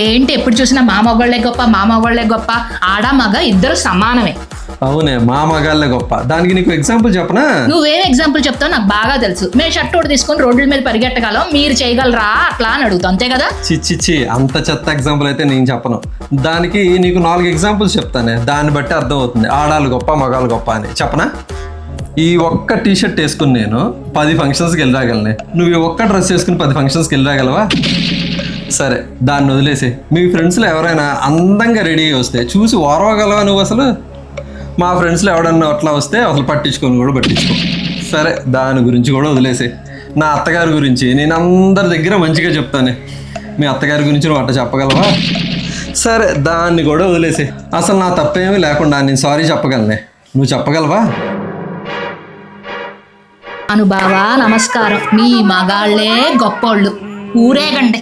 ఏంటి ఎప్పుడు చూసినా మా మగవాళ్లే గొప్ప మా మగవాళ్లే గొప్ప, ఆడ మగ ఇద్దరు సమానమే. అవునే, మా మగాళ్ళే గొప్ప. దానికి నీకు ఎగ్జాంపుల్ చెప్పనా? నువ్వేం ఎగ్జాంపుల్ చెప్తావు నాకు బాగా తెలుసు. మేము షర్ట్ ఒకటి తీసుకొని రోడ్ల మీద పరిగెట్టగలం, మీరు చేయగలరా అట్లా అని అడుగుతాం, అంతే కదా? చిచ్చిచ్చి అంత చెత్త ఎగ్జాంపుల్ అయితే నేను చెప్పను. దానికి నీకు 4 ఎగ్జాంపుల్స్ చెప్తానే, దాన్ని బట్టి అర్థమవుతుంది ఆడాలు గొప్ప మగాళ్ళు గొప్ప అని. చెప్పనా? ఈ ఒక్క టీషర్ట్ వేసుకుని నేను 10 ఫంక్షన్స్కి వెళ్ళి రాగలనే. నువ్వు ఈ ఒక్క డ్రెస్ వేసుకుని 10 ఫంక్షన్స్కి వెళ్ళి రాగలవా? సరే, దాన్ని వదిలేసి మీ ఫ్రెండ్స్లో ఎవరైనా అందంగా రెడీ అయ్యి వస్తే చూసి ఓర్వగలవా నువ్వు? అసలు మా ఫ్రెండ్స్లో ఎవడన్నా అట్లా వస్తే అసలు పట్టించుకో. సరే, దాని గురించి కూడా వదిలేసి నా అత్తగారి గురించి నేను అందరి దగ్గర మంచిగా చెప్తానే. మీ అత్తగారి గురించి నువ్వు అట్ట చెప్పగలవా? సరే, దాన్ని కూడా వదిలేసి అసలు నా తప్పేమీ లేకుండా నేను సారీ చెప్పగలనే. నువ్వు చెప్పగలవా? అనుబావా నమస్కారం, మీ మగాళ్ళే గొప్పోళ్ళు, ఊరేగండి.